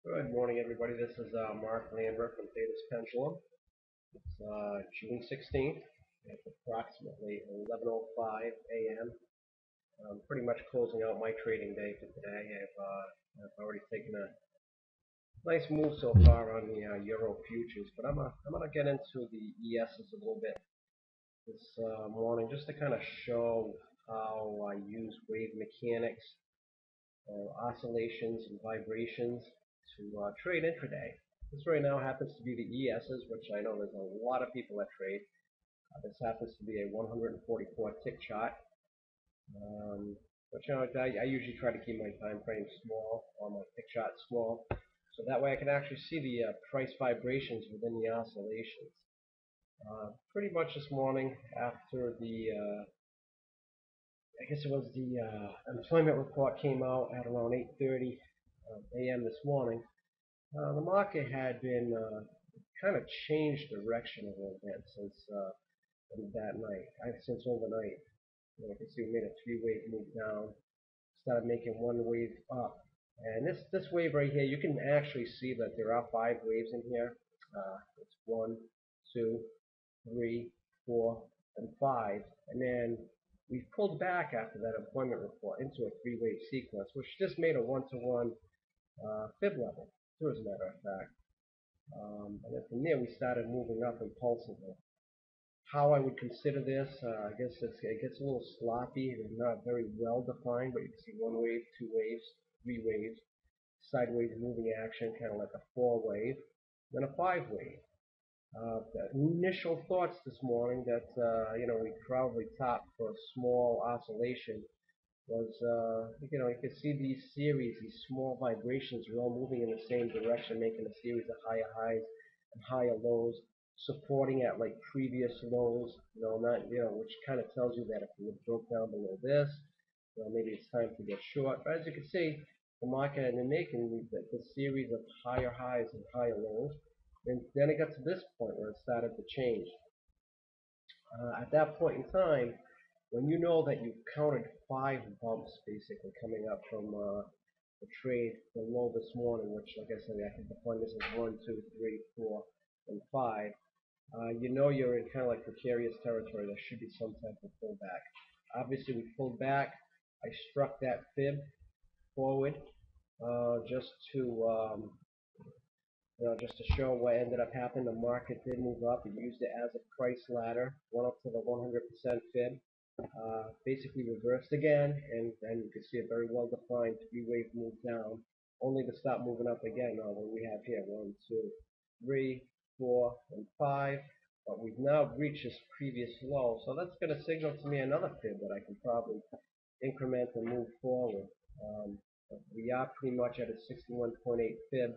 Good morning, everybody. This is Mark Lambert from Theta's Pendulum. It's June 16th. It's approximately 11:05 a.m. I'm pretty much closing out my trading day for today. I've already taken a nice move so far on the Euro futures, but I'm gonna get into the ESs a little bit this morning just to kind of show how I use wave mechanics, oscillations, and vibrations to trade intraday. This right now happens to be the ESs, which I know there's a lot of people that trade. This happens to be a 144 tick chart. But I usually try to keep my time frame small or my tick chart small, so that way I can actually see the price vibrations within the oscillations. Pretty much this morning after I guess it was the employment report came out at around 8:30 a.m. this morning. The market had been kind of changed direction a little bit since that night, since overnight. You can see we made a three-wave move down, started making one wave up, and this wave right here, you can actually see that there are five waves in here. It's one, two, three, four, and five, and then we pulled back after that employment report into a three-wave sequence, which just made a one-to-one fib level, too, as a matter of fact. And then from there, we started moving up impulsively. How I would consider this, I guess it gets a little sloppy and not very well defined, but you can see one wave, two waves, three waves, sideways moving action, kind of like a four wave, then a five wave. The initial thoughts this morning that we probably topped for a small oscillation was, you can see these series, these small vibrations are all moving in the same direction, making a series of higher highs and higher lows, supporting at like previous lows, which kind of tells you that if you broke down below this, maybe it's time to get short. But as you can see, the market had been making the series of higher highs and higher lows, and then it got to this point where it started to change. At that point in time, when you know that you've counted five bumps basically coming up from the trade below this morning, which, like I said, I can define this as 1, 2, 3, 4, and 5, you know you're in kind of like precarious territory. There should be some type of pullback. Obviously, we pulled back. I struck that fib forward just to just to show what ended up happening. The market did move up. It used it as a price ladder, went up to the 100% fib, basically reversed again, and then you can see a very well-defined three-wave move down, only to stop moving up again. What we have here, 1, 2, 3, 4, and 5. But we've now reached this previous low, so that's going to signal to me another fib that I can probably increment and move forward. We are pretty much at a 61.8 fib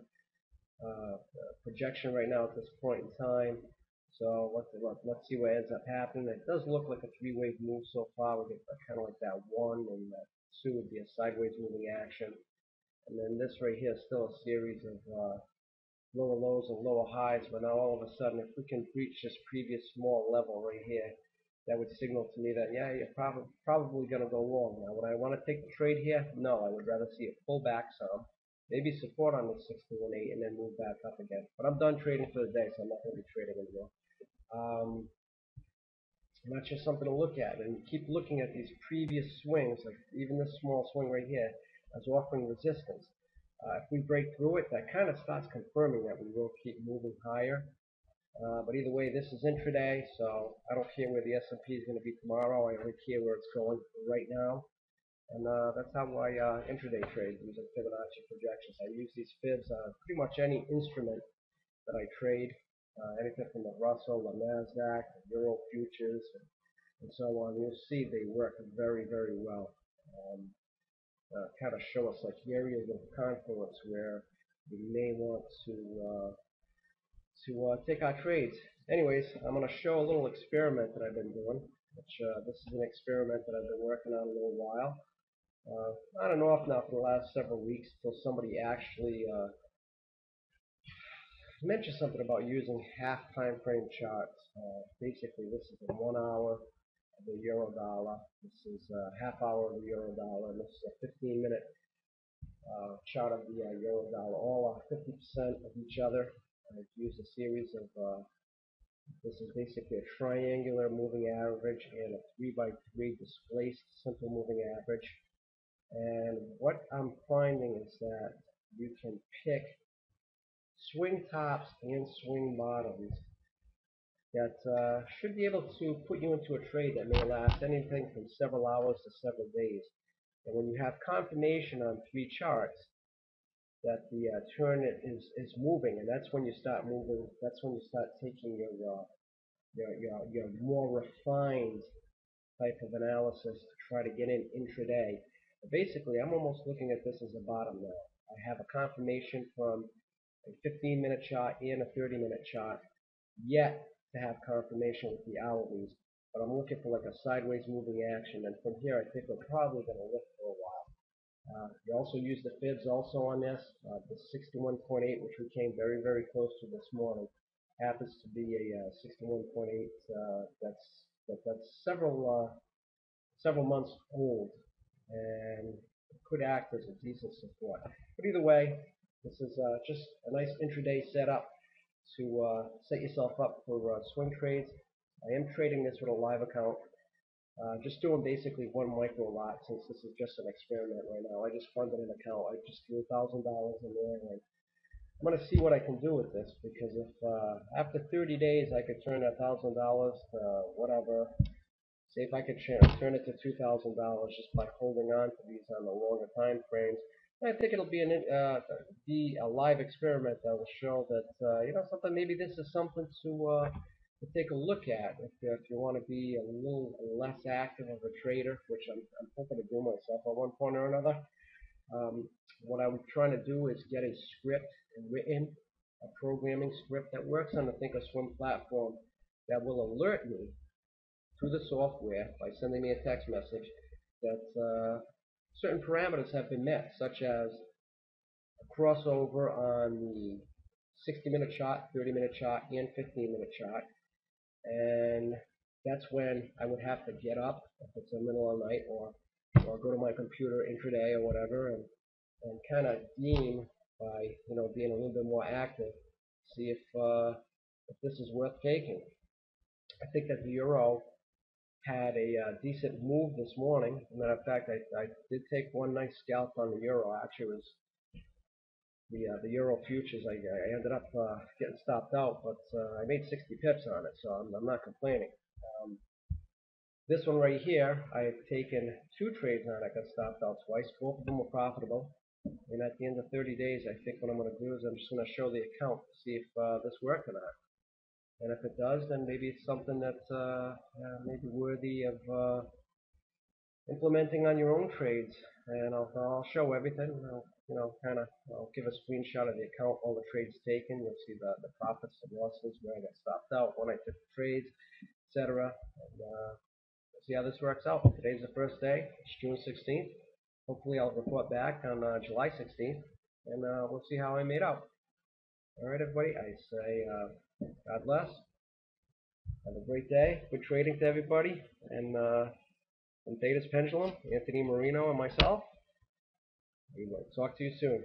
projection right now at this point in time. So let's see what ends up happening. It does look like a three-wave move so far. We get kind of like that 1, and that 2 would be a sideways moving action. And then this right here is still a series of lower lows and lower highs. But now all of a sudden, if we can breach this previous small level right here, that would signal to me that, yeah, you're probably going to go long. Now, would I want to take the trade here? No, I would rather see it pull back some, maybe support on the 61.8, and then move back up again. But I'm done trading for the day, so I'm not going to be trading anymore. And that's just something to look at, and keep looking at these previous swings, like even this small swing right here, as offering resistance. If we break through it, that kind of starts confirming that we will keep moving higher. But either way, this is intraday, so I don't care where the S&P is going to be tomorrow. I only care where it's going right now. And that's how I intraday trade using Fibonacci projections. I use these fibs on pretty much any instrument that I trade, anything from the Russell, the NASDAQ, the Euro futures, and so on. You'll see they work very, very well. Kind of show us like areas of confluence where we may want to take our trades. Anyways, I'm going to show a little experiment that I've been doing, which this is an experiment that I've been working on a little while. On and off now for the last several weeks until somebody actually mentioned something about using half time frame charts. Basically, this is a 1 hour of the euro dollar. This is a half hour of the euro dollar. And this is a 15-minute chart of the euro dollar, all are 50% of each other. I've used a series of, this is basically a triangular moving average and a 3 by 3 displaced simple moving average. And what I'm finding is that you can pick swing tops and swing bottoms that should be able to put you into a trade that may last anything from several hours to several days. And when you have confirmation on 3 charts that the turn is moving, and that's when you start moving, that's when you start taking your more refined type of analysis to try to get in intraday. But basically, I'm almost looking at this as a bottom now. I have a confirmation from a 15-minute chart and a 30-minute chart, yet to have confirmation with the hourlies. But I'm looking for like a sideways moving action, and from here I think we're probably going to lift for a while. You also use the fibs also on this. The 61.8, which we came very, very close to this morning, happens to be a 61.8. That's several months old, and it could act as a decent support. But either way, this is just a nice intraday setup to set yourself up for swing trades. I am trading this with a live account. Just doing basically one micro lot since this is just an experiment right now. I just funded an account. I just threw $1,000 in there, and I'm going to see what I can do with this, because if after 30 days I could turn $1,000 to whatever, say if I could turn it to $2,000 just by holding on to these on the longer time frames, I think it'll be a live experiment that will show that something, maybe this is something to take a look at if you want to be a little less active of a trader, which I'm hoping to do myself at one point or another. What I'm trying to do is get a script written, a programming script that works on the Thinkorswim platform that will alert me through the software by sending me a text message that certain parameters have been met, such as a crossover on the 60-minute chart, 30-minute chart, and 15-minute chart. And that's when I would have to get up if it's the middle of the night, or go to my computer intraday or whatever, and kind of deem by being a little bit more active, see if this is worth taking. I think that the euro had a decent move this morning. As a matter of fact, I did take one nice scalp on the euro. Actually, it was the euro futures. I ended up getting stopped out, but I made 60 pips on it, so I'm not complaining. This one right here, I've taken 2 trades on it. I got stopped out twice. Both of them were profitable. And at the end of 30 days, I think what I'm going to do is I'm just going to show the account to see if this worked or not. And if it does, then maybe it's something that's maybe worthy of implementing on your own trades. And I'll show everything. I'll give a screenshot of the account, all the trades taken. You'll see the profits and losses, where I got stopped out, when I took the trades, etc. And we'll see how this works out. Today's the first day. It's June 16th. Hopefully I'll report back on July 16th, and we'll see how I made out. All right, everybody. I say God bless. Have a great day. Good trading to everybody. And from Theta's Pendulum, Anthony Marino, and myself, we will talk to you soon.